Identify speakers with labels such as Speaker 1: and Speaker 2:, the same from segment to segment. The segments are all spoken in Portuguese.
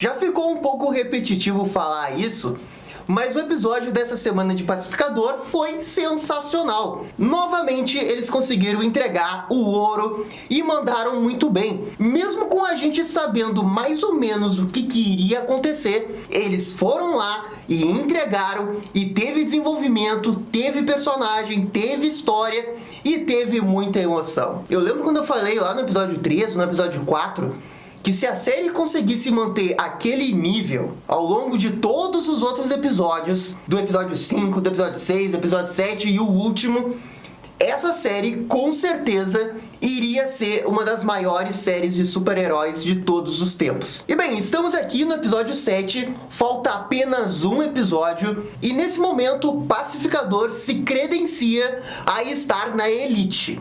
Speaker 1: Já ficou um pouco repetitivo falar isso, mas o episódio dessa semana de Pacificador foi sensacional. Novamente, eles conseguiram entregar o ouro e mandaram muito bem. Mesmo com a gente sabendo mais ou menos o que iria acontecer, eles foram lá e entregaram, e teve desenvolvimento, teve personagem, teve história e teve muita emoção. Eu lembro quando eu falei lá no episódio 3, no episódio 4... que se a série conseguisse manter aquele nível ao longo de todos os outros episódios, do episódio 5, do episódio 6, do episódio 7 e o último, essa série com certeza iria ser uma das maiores séries de super-heróis de todos os tempos. E bem, estamos aqui no episódio 7, falta apenas um episódio, e nesse momento o Pacificador se credencia a estar na elite,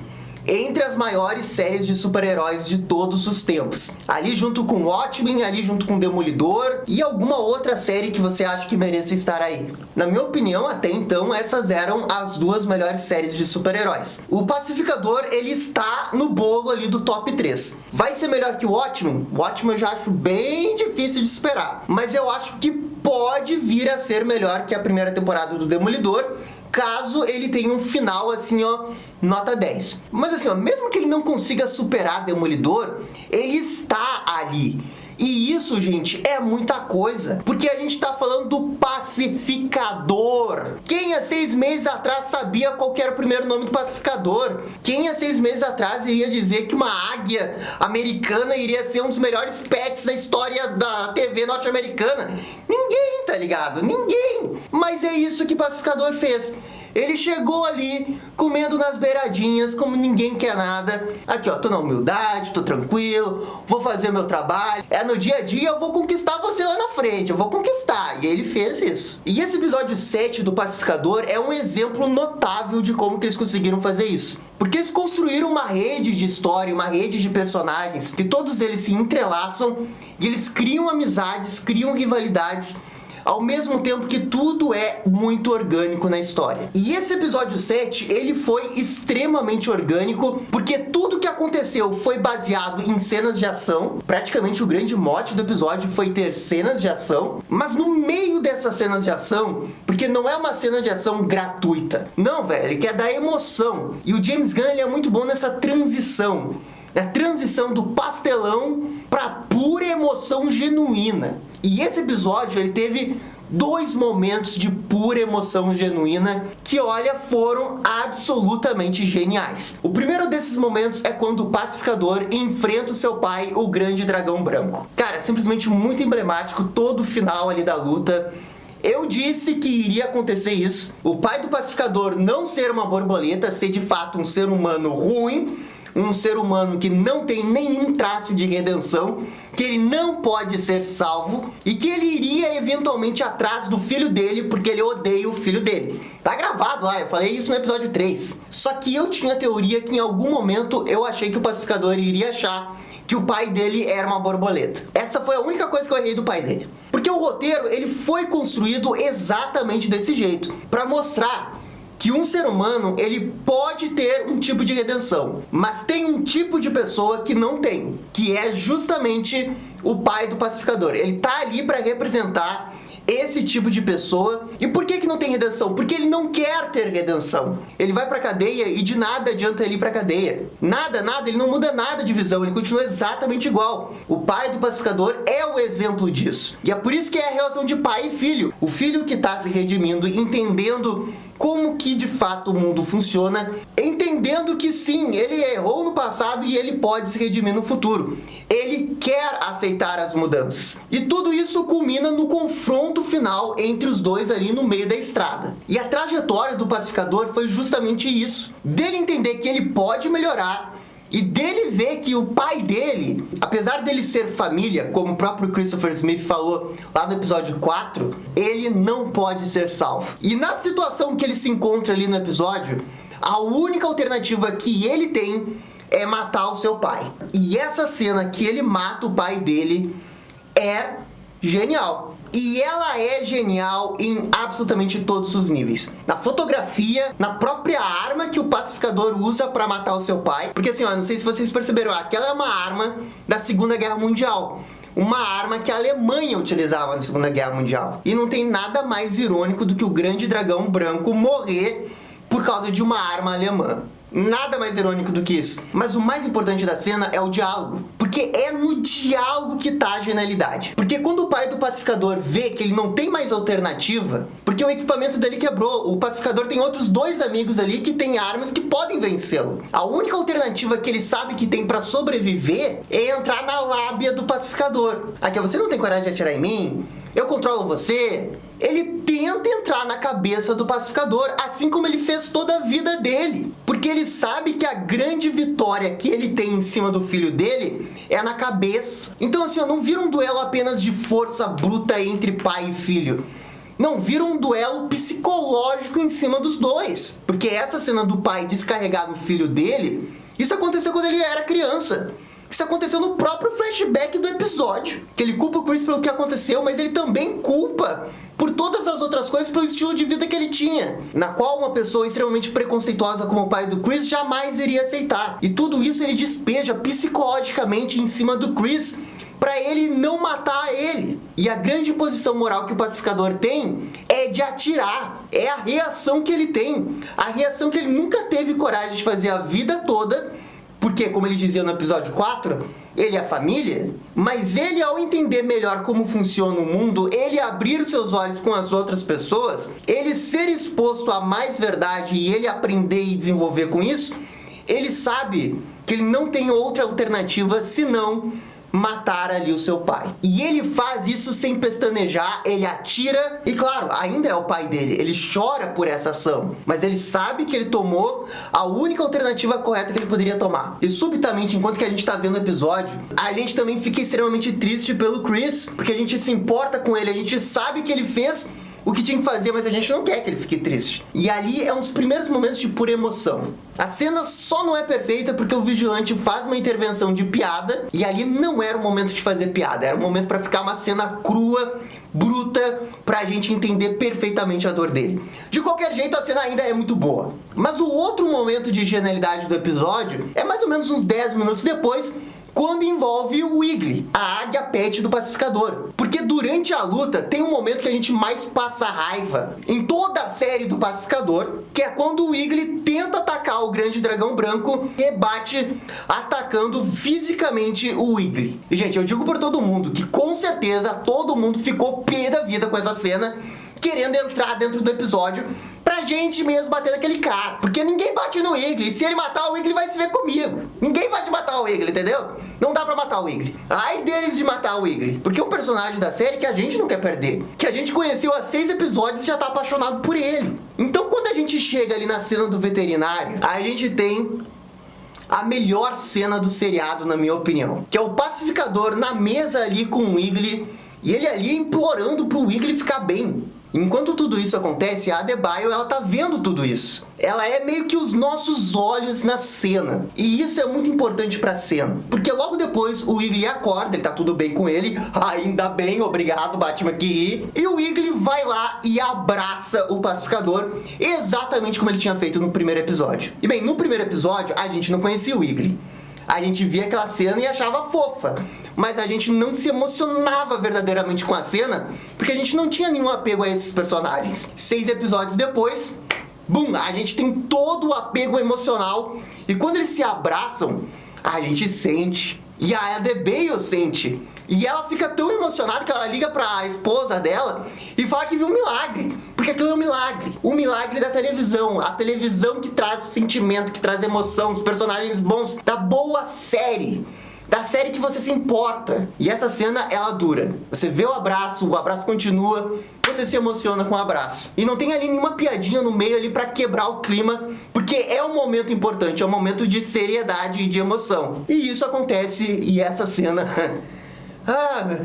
Speaker 1: entre as maiores séries de super-heróis de todos os tempos. Ali junto com Watchmen, ali junto com Demolidor e alguma outra série que você acha que mereça estar aí. Na minha opinião, até então, essas eram as duas melhores séries de super-heróis. O Pacificador, ele está no bolo ali do top 3. Vai ser melhor que o Watchmen? O Watchmen eu já acho bem difícil de esperar. Mas eu acho que pode vir a ser melhor que a primeira temporada do Demolidor, caso ele tenha um final assim, ó, nota 10. Mas assim, ó, mesmo que ele não consiga superar Demolidor, ele está ali. E isso, gente, é muita coisa, porque a gente tá falando do Pacificador. Quem há 6 meses atrás sabia qual que era o primeiro nome do Pacificador? Quem há 6 meses atrás iria dizer que uma águia americana iria ser um dos melhores pets da história da TV norte-americana? Ninguém, tá ligado? Ninguém! Mas é isso que o Pacificador fez. Ele chegou ali, comendo nas beiradinhas, como ninguém quer nada. Aqui, ó, tô na humildade, tô tranquilo, vou fazer meu trabalho. No dia a dia eu vou conquistar você lá na frente, eu vou conquistar. E ele fez isso. E esse episódio 7 do Pacificador é um exemplo notável de como que eles conseguiram fazer isso. Porque eles construíram uma rede de história, uma rede de personagens, que todos eles se entrelaçam, e eles criam amizades, criam rivalidades, ao mesmo tempo que tudo é muito orgânico na história. E esse episódio 7, ele foi extremamente orgânico, porque tudo que aconteceu foi baseado em cenas de ação. Praticamente o grande mote do episódio foi ter cenas de ação, mas no meio dessas cenas de ação, porque não é uma cena de ação gratuita. Não, velho, ele quer dar emoção. E o James Gunn, ele é muito bom nessa transição. A transição do pastelão para pura emoção genuína. E esse episódio, ele teve 2 momentos de pura emoção genuína que, olha, foram absolutamente geniais. O primeiro desses momentos é quando o Pacificador enfrenta o seu pai, o Grande Dragão Branco. Cara, é simplesmente muito emblemático todo o final ali da luta. Eu disse que iria acontecer isso. O pai do Pacificador não ser uma borboleta, ser de fato um ser humano ruim, um ser humano que não tem nenhum traço de redenção, que ele não pode ser salvo e que ele iria eventualmente atrás do filho dele porque ele odeia o filho dele. Tá gravado lá, eu falei isso no episódio 3. Só que eu tinha a teoria que em algum momento eu achei que o Pacificador iria achar que o pai dele era uma borboleta. Essa foi a única coisa que eu errei do pai dele. Porque o roteiro, ele foi construído exatamente desse jeito, para mostrar que um ser humano, ele pode ter um tipo de redenção, mas tem um tipo de pessoa que não tem, que é justamente o pai do Pacificador. Ele tá ali para representar esse tipo de pessoa. E por que não tem redenção? Porque ele não quer ter redenção. Ele vai pra cadeia e de nada adianta ele ir pra cadeia. Nada, ele não muda nada de visão, ele continua exatamente igual. O pai do Pacificador é o exemplo disso. E é por isso que é a relação de pai e filho. O filho que tá se redimindo, entendendo como que de fato o mundo funciona, entendendo que sim, ele errou no passado e ele pode se redimir no futuro. Ele quer aceitar as mudanças. E tudo isso culmina no confronto final entre os dois ali no meio da estrada. E a trajetória do Pacificador foi justamente isso. Dele entender que ele pode melhorar, e dele ver que o pai dele, apesar dele ser família, como o próprio Christopher Smith falou lá no episódio 4, ele não pode ser salvo. E na situação que ele se encontra ali no episódio, a única alternativa que ele tem é matar o seu pai. E essa cena que ele mata o pai dele é genial. E ela é genial em absolutamente todos os níveis. Na fotografia, na própria arma que o Pacificador usa pra matar o seu pai. Porque assim, ó, não sei se vocês perceberam, aquela é uma arma da Segunda Guerra Mundial. uma arma que a Alemanha utilizava na Segunda Guerra Mundial. E não tem nada mais irônico do que o grande dragão branco morrer por causa de uma arma alemã. Nada mais irônico do que isso. Mas o mais importante da cena é o diálogo. Porque é no diálogo que tá a genialidade. Porque quando o pai do pacificador vê que ele não tem mais alternativa, porque o equipamento dele quebrou, o pacificador tem outros 2 amigos ali que têm armas que podem vencê-lo. A única alternativa que ele sabe que tem pra sobreviver é entrar na lábia do pacificador. Aqui, você não tem coragem de atirar em mim? Eu controlo você? Ele tenta entrar na cabeça do pacificador, assim como ele fez toda a vida dele. Porque ele sabe que a grande vitória que ele tem em cima do filho dele é na cabeça. Então assim, não vira um duelo apenas de força bruta entre pai e filho. Não, vira um duelo psicológico em cima dos dois. Porque essa cena do pai descarregar no filho dele, isso aconteceu quando ele era criança. Isso aconteceu no próprio flashback do episódio. Que ele culpa o Chris pelo que aconteceu, mas ele também culpa por todas as outras coisas, pelo estilo de vida que ele tinha, na qual uma pessoa extremamente preconceituosa como o pai do Chris jamais iria aceitar. E tudo isso ele despeja psicologicamente em cima do Chris, para ele não matar ele. E a grande posição moral que o pacificador tem é de atirar. É a reação que ele tem. A reação que ele nunca teve coragem de fazer a vida toda, porque, como ele dizia no episódio 4, ele é a família, mas ele, ao entender melhor como funciona o mundo, ele abrir os seus olhos com as outras pessoas, ele ser exposto a mais verdade e ele aprender e desenvolver com isso, ele sabe que ele não tem outra alternativa senão matar ali o seu pai. E ele faz isso sem pestanejar, ele atira e, claro, ainda é o pai dele, ele chora por essa ação, mas ele sabe que ele tomou a única alternativa correta que ele poderia tomar. E subitamente, enquanto que a gente tá vendo o episódio, a gente também fica extremamente triste pelo Chris, porque a gente se importa com ele, a gente sabe que ele fez o que tinha que fazer, mas a gente não quer que ele fique triste. E ali é um dos primeiros momentos de pura emoção. A cena só não é perfeita porque o vigilante faz uma intervenção de piada, e ali não era o momento de fazer piada, era o momento pra ficar uma cena crua, bruta, pra gente entender perfeitamente a dor dele. De qualquer jeito, a cena ainda é muito boa. Mas o outro momento de genialidade do episódio é mais ou menos uns 10 minutos depois, quando envolve o Wiggly, a águia pet do pacificador. Porque durante a luta tem um momento que a gente mais passa raiva em toda a série do pacificador, que é quando o Wiggly tenta atacar o grande dragão branco e bate atacando fisicamente o Wiggly. E gente, eu digo por todo mundo que com certeza todo mundo ficou pé da vida com essa cena, querendo entrar dentro do episódio pra gente mesmo bater naquele cara. Porque ninguém bate no Wiggly. Se ele matar o Wiggly, vai se ver comigo. Ninguém vai te matar o Wiggly, entendeu? Não dá pra matar o Wiggly. Ai deles de matar o Wiggly. Porque é um personagem da série que a gente não quer perder. Que a gente conheceu há 6 episódios e já tá apaixonado por ele. Então quando a gente chega ali na cena do veterinário, a gente tem a melhor cena do seriado, na minha opinião. Que é o pacificador na mesa ali com o Wiggly. E ele ali implorando pro Wiggly ficar bem. Enquanto tudo isso acontece, a Adebayo, ela tá vendo tudo isso. Ela é meio que os nossos olhos na cena. E isso é muito importante pra cena. Porque logo depois o Wiggly acorda, ele tá tudo bem com ele. Ainda bem, obrigado, Batman aqui. E o Wiggly vai lá e abraça o pacificador, exatamente como ele tinha feito no primeiro episódio. E bem, no primeiro episódio, a gente não conhecia o Wiggly. A gente via aquela cena e achava fofa, mas a gente não se emocionava verdadeiramente com a cena, porque a gente não tinha nenhum apego a esses personagens. 6 episódios depois, bum, a gente tem todo o apego emocional, e quando eles se abraçam, a gente sente, e a Adebayo sente. E ela fica tão emocionada que ela liga pra esposa dela e fala que viu um milagre. Porque aquilo é um milagre. O milagre da televisão. A televisão que traz sentimento, que traz emoção, os personagens bons, da boa série. Da série que você se importa. E essa cena, ela dura. Você vê o abraço continua, você se emociona com o abraço. E não tem ali nenhuma piadinha no meio ali pra quebrar o clima, porque é um momento importante, é um momento de seriedade e de emoção. E isso acontece, e essa cena...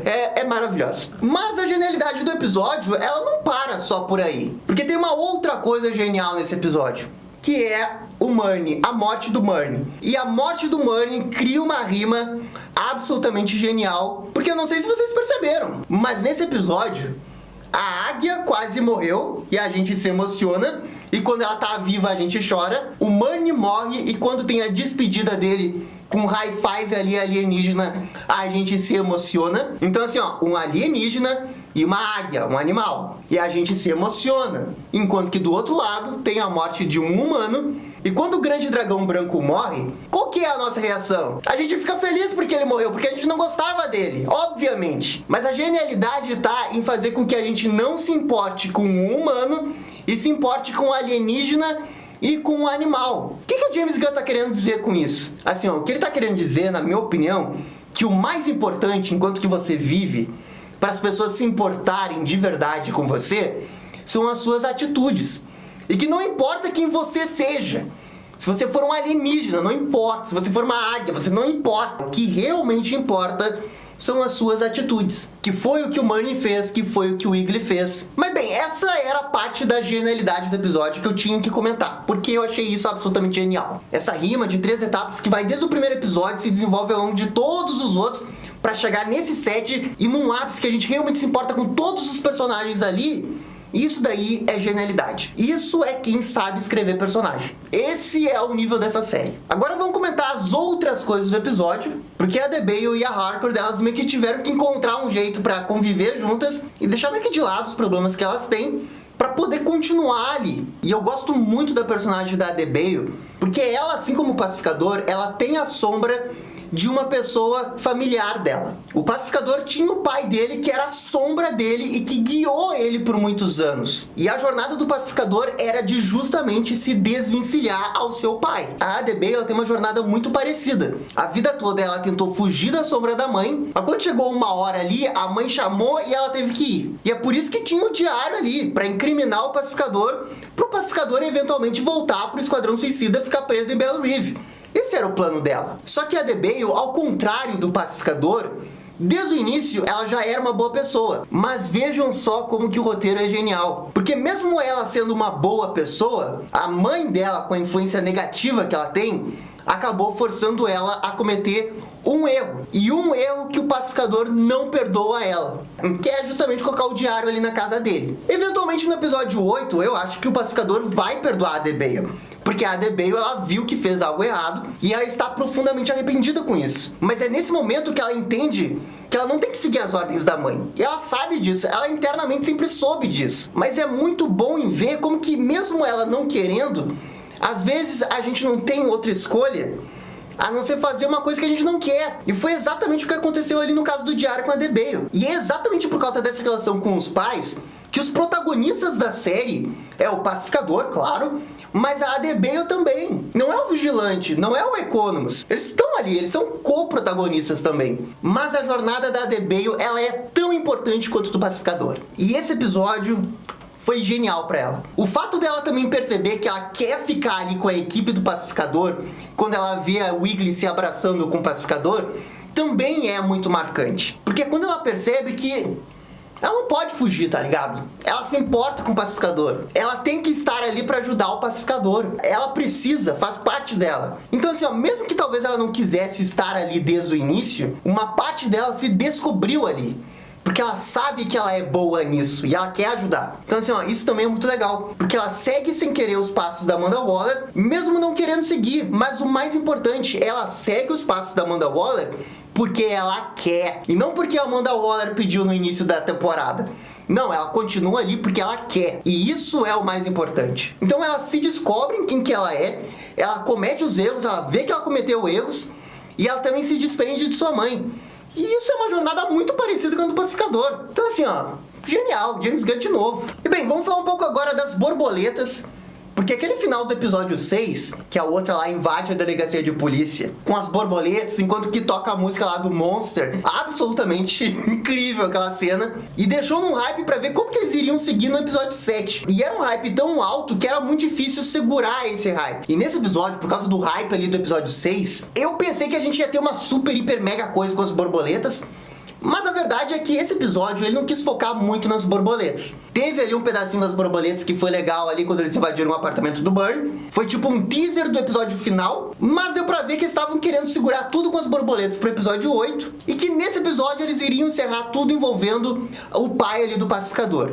Speaker 1: é maravilhosa. Mas a genialidade do episódio, ela não para só por aí. Porque tem uma outra coisa genial nesse episódio, que é o Murny, a morte do Murny. E a morte do Murny cria uma rima absolutamente genial, porque eu não sei se vocês perceberam, mas nesse episódio, a águia quase morreu e a gente se emociona, e quando ela tá viva a gente chora. O Murny morre e quando tem a despedida dele com um high five ali alienígena, a gente se emociona. Então assim, ó, um alienígena e uma águia, um animal. E a gente se emociona. Enquanto que do outro lado tem a morte de um humano. E quando o grande dragão branco morre, qual que é a nossa reação? A gente fica feliz porque ele morreu, porque a gente não gostava dele, obviamente. Mas a genialidade tá em fazer com que a gente não se importe com um humano e se importe com um alienígena e com um animal. O que o James Gunn tá querendo dizer com isso? Assim, ó, o que ele tá querendo dizer, na minha opinião, que o mais importante enquanto que você vive, para as pessoas se importarem de verdade com você, são as suas atitudes. E que não importa quem você seja. Se você for um alienígena, não importa. Se você for uma águia, você não importa. O que realmente importa são as suas atitudes. Que foi o que o Manny fez, que foi o que o Wiggly fez. Mas bem, essa era a parte da genialidade do episódio que eu tinha que comentar. Porque eu achei isso absolutamente genial. Essa rima de 3 etapas que vai desde o primeiro episódio, se desenvolve ao longo de todos os outros, pra chegar nesse set e num ápice que a gente realmente se importa com todos os personagens ali. Isso daí é genialidade. Isso é quem sabe escrever personagem. Esse é o nível dessa série. Agora vamos comentar as outras coisas do episódio, porque a Adebayo e a Harcourt, elas meio que tiveram que encontrar um jeito pra conviver juntas e deixar meio que de lado os problemas que elas têm pra poder continuar ali. E eu gosto muito da personagem da Adebayo, porque ela, assim como o Pacificador, ela tem a sombra de uma pessoa familiar dela. O Pacificador tinha o pai dele, que era a sombra dele e que guiou ele por muitos anos. E a jornada do Pacificador era de justamente se desvencilhar ao seu pai. A Adebayo, ela tem uma jornada muito parecida. A vida toda ela tentou fugir da sombra da mãe, mas quando chegou uma hora ali, a mãe chamou e ela teve que ir. E é por isso que tinha o diário ali, pra incriminar o Pacificador, pro Pacificador eventualmente voltar pro Esquadrão Suicida e ficar preso em Belle Reve. Esse era o plano dela. Só que a Adebayo, ao contrário do Pacificador, desde o início ela já era uma boa pessoa. Mas vejam só como que o roteiro é genial. Porque mesmo ela sendo uma boa pessoa, a mãe dela, com a influência negativa que ela tem, acabou forçando ela a cometer um erro. E um erro que o Pacificador não perdoa ela, que é justamente colocar o diário ali na casa dele. Eventualmente no episódio 8, eu acho que o Pacificador vai perdoar a Adebayo. Porque a Adebayo, ela viu que fez algo errado e ela está profundamente arrependida com isso. Mas é nesse momento que ela entende que ela não tem que seguir as ordens da mãe. E ela sabe disso, ela internamente sempre soube disso. Mas é muito bom em ver como que mesmo ela não querendo, às vezes a gente não tem outra escolha a não ser fazer uma coisa que a gente não quer. E foi exatamente o que aconteceu ali no caso do diário com a Adebayo. E é exatamente por causa dessa relação com os pais que os protagonistas da série é o Pacificador, claro, mas a Adebayo também. Não é o Vigilante, não é o Economos. Eles estão ali, eles são co-protagonistas também. Mas a jornada da Adebayo, ela é tão importante quanto do Pacificador. E esse episódio foi genial pra ela. O fato dela também perceber que ela quer ficar ali com a equipe do Pacificador, quando ela vê a Wiggly se abraçando com o Pacificador, também é muito marcante. Porque quando ela percebe que ela não pode fugir, tá ligado? Ela se importa com o Pacificador. Ela tem que estar ali pra ajudar o Pacificador. Ela precisa, faz parte dela. Então assim, ó, mesmo que talvez ela não quisesse estar ali desde o início, uma parte dela se descobriu ali. Porque ela sabe que ela é boa nisso e ela quer ajudar. Então assim, ó, isso também é muito legal. Porque ela segue sem querer os passos da Amanda Waller, mesmo não querendo seguir. Mas o mais importante, ela segue os passos da Amanda Waller porque ela quer. E não porque a Amanda Waller pediu no início da temporada. Não, ela continua ali porque ela quer. E isso é o mais importante. Então ela se descobre em quem que ela é. Ela comete os erros, ela vê que ela cometeu erros. E ela também se desprende de sua mãe. E isso é uma jornada muito parecida com a do Pacificador. Então assim, ó, genial, James Gunn de novo. E bem, vamos falar um pouco agora das borboletas. Porque aquele final do episódio 6, que a outra lá invade a delegacia de polícia com as borboletas, enquanto que toca a música lá do Monster, absolutamente incrível aquela cena, e deixou num hype pra ver como que eles iriam seguir no episódio 7. E era um hype tão alto que era muito difícil segurar esse hype. E nesse episódio, por causa do hype ali do episódio 6, eu pensei que a gente ia ter uma super, hiper, mega coisa com as borboletas. Mas a verdade é que esse episódio ele não quis focar muito nas borboletas. Teve ali um pedacinho das borboletas que foi legal ali quando eles invadiram o apartamento do Burn. Foi tipo um teaser do episódio final. Mas deu pra ver que eles estavam querendo segurar tudo com as borboletas pro episódio 8. E que nesse episódio eles iriam encerrar tudo envolvendo o pai ali do Pacificador.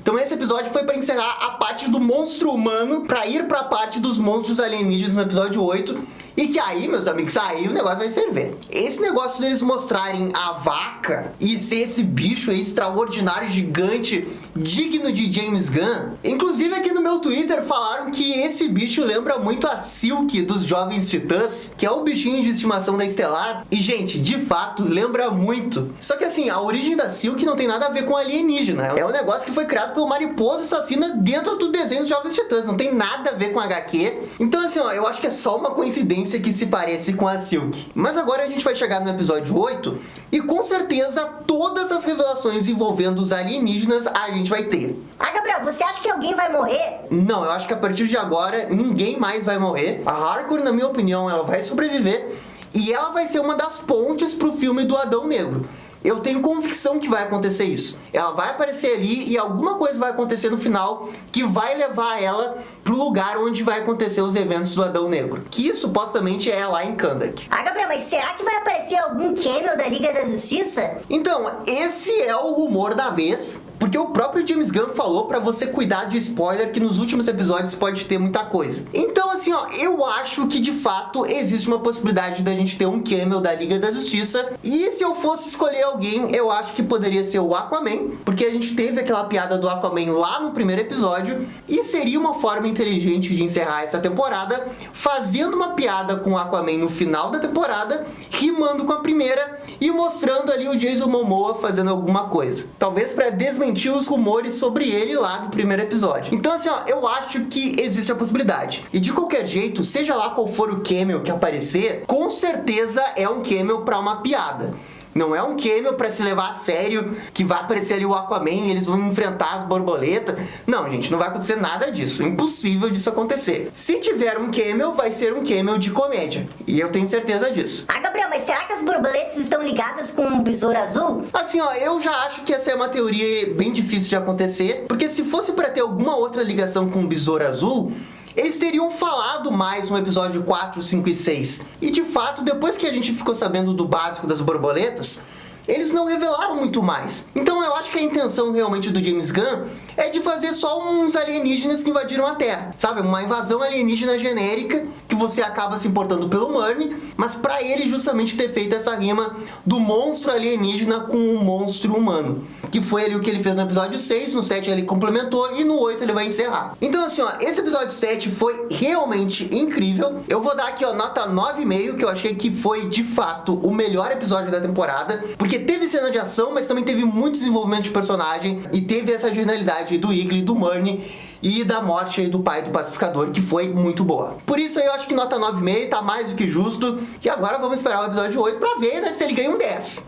Speaker 1: Então esse episódio foi pra encerrar a parte do monstro humano, pra ir pra parte dos monstros alienígenas no episódio 8. E que aí, meus amigos, aí o negócio vai ferver. Esse negócio deles mostrarem a vaca e ser esse bicho aí extraordinário, gigante, digno de James Gunn. Inclusive aqui no meu Twitter falaram que esse bicho lembra muito a Silk dos Jovens Titãs, que é o bichinho de estimação da Estelar. E, gente, de fato, lembra muito. Só que assim, a origem da Silk não tem nada a ver com alienígena. É um negócio que foi criado pelo Mariposa Assassina dentro do desenho dos Jovens Titãs. Não tem nada a ver com HQ. Então, assim, ó, eu acho que é só uma coincidência que se parece com a Silk. Mas agora a gente vai chegar no episódio 8 e com certeza todas as revelações envolvendo os alienígenas a gente vai ter.
Speaker 2: Ah, Gabriel, você acha que alguém vai morrer?
Speaker 1: Não, eu acho que a partir de agora ninguém mais vai morrer. A Harcourt, na minha opinião, ela vai sobreviver e ela vai ser uma das pontes pro filme do Adão Negro. Eu tenho convicção que vai acontecer isso. Ela vai aparecer ali e alguma coisa vai acontecer no final que vai levar ela pro lugar onde vai acontecer os eventos do Adão Negro. Que supostamente é lá em Kahndaq.
Speaker 2: Ah, Gabriel, mas será que vai aparecer algum cameo da Liga da Justiça?
Speaker 1: Então, esse é o rumor da vez. Porque o próprio James Gunn falou pra você cuidar de spoiler, que nos últimos episódios pode ter muita coisa. Então, assim, ó, eu acho que de fato existe uma possibilidade da gente ter um cameo da Liga da Justiça. E se eu fosse escolher alguém, eu acho que poderia ser o Aquaman, porque a gente teve aquela piada do Aquaman lá no primeiro episódio, e seria uma forma inteligente de encerrar essa temporada, fazendo uma piada com o Aquaman no final da temporada, rimando com a primeira e mostrando ali o Jason Momoa fazendo alguma coisa. Talvez pra desmentir os rumores sobre ele lá no primeiro episódio. Então, assim, ó, eu acho que existe a possibilidade. E de qualquer jeito, seja lá qual for o cameo que aparecer, com certeza é um cameo pra uma piada. Não é um cameo pra se levar a sério, que vai aparecer ali o Aquaman e eles vão enfrentar as borboletas. Não, gente, não vai acontecer nada disso. Impossível disso acontecer. Se tiver um cameo, vai ser um cameo de comédia. E eu tenho certeza disso.
Speaker 2: Ah, Gabriel, mas será que as borboletas estão ligadas com o Besouro Azul?
Speaker 1: Assim, ó, eu já acho que essa é uma teoria bem difícil de acontecer, porque se fosse pra ter alguma outra ligação com o Besouro Azul, eles teriam falado mais no episódio 4, 5 e 6. E de fato, depois que a gente ficou sabendo do básico das borboletas, eles não revelaram muito mais. Então eu acho que a intenção realmente do James Gunn é de fazer só uns alienígenas que invadiram a Terra. Sabe, uma invasão alienígena genérica que você acaba se importando pelo Murney, mas pra ele justamente ter feito essa rima do monstro alienígena com o monstro humano. Que foi ali o que ele fez no episódio 6, no 7 ele complementou e no 8 ele vai encerrar. Então assim, ó, esse episódio 7 foi realmente incrível. Eu vou dar aqui, ó, nota 9,5, que eu achei que foi de fato o melhor episódio da temporada, porque teve cena de ação, mas também teve muito desenvolvimento de personagem e teve essa genialidade aí do Eagly, do Murney e da morte aí do pai do pacificador, que foi muito boa. Por isso aí eu acho que nota 9,5 tá mais do que justo. E agora vamos esperar o episódio 8 pra ver, né, se ele ganha um 10.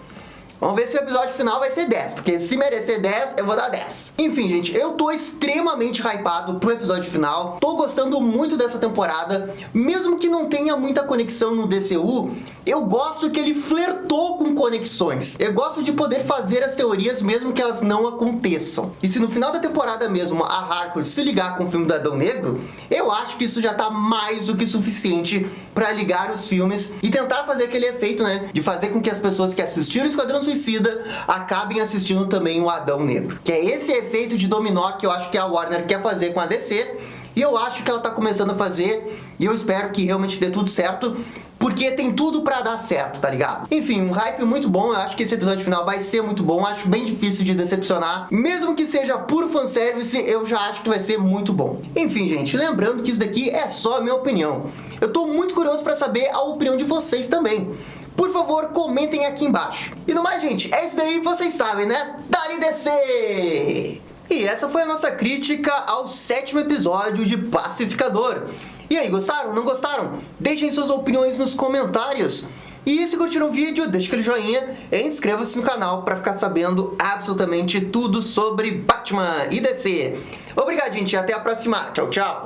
Speaker 1: Vamos ver se o episódio final vai ser 10, porque se merecer 10, eu vou dar 10. Enfim, gente, eu tô extremamente hypado pro episódio final. Tô gostando muito dessa temporada. Mesmo que não tenha muita conexão no DCU, eu gosto que ele flertou com conexões. Eu gosto de poder fazer as teorias mesmo que elas não aconteçam. E se no final da temporada mesmo a Harcourt se ligar com o filme do Adão Negro, eu acho que isso já tá mais do que suficiente pra ligar os filmes e tentar fazer aquele efeito, né, de fazer com que as pessoas que assistiram o Esquadrão Suicida acabem assistindo também o Adão Negro. Que é esse efeito de dominó que eu acho que a Warner quer fazer com a DC, e eu acho que ela tá começando a fazer, e eu espero que realmente dê tudo certo, porque tem tudo pra dar certo, tá ligado? Enfim, um hype muito bom, eu acho que esse episódio final vai ser muito bom, acho bem difícil de decepcionar. Mesmo que seja puro fanservice, eu já acho que vai ser muito bom. Enfim, gente, lembrando que isso daqui é só a minha opinião. Eu tô muito curioso pra saber a opinião de vocês também. Por favor, comentem aqui embaixo. E no mais, gente, é isso daí, vocês sabem, né? Dali DC! E essa foi a nossa crítica ao 7º episódio de Pacificador. E aí, gostaram? Não gostaram? Deixem suas opiniões nos comentários. E se curtiram o vídeo, deixa aquele joinha e inscreva-se no canal para ficar sabendo absolutamente tudo sobre Batman e DC. Obrigado, gente, e até a próxima. Tchau, tchau!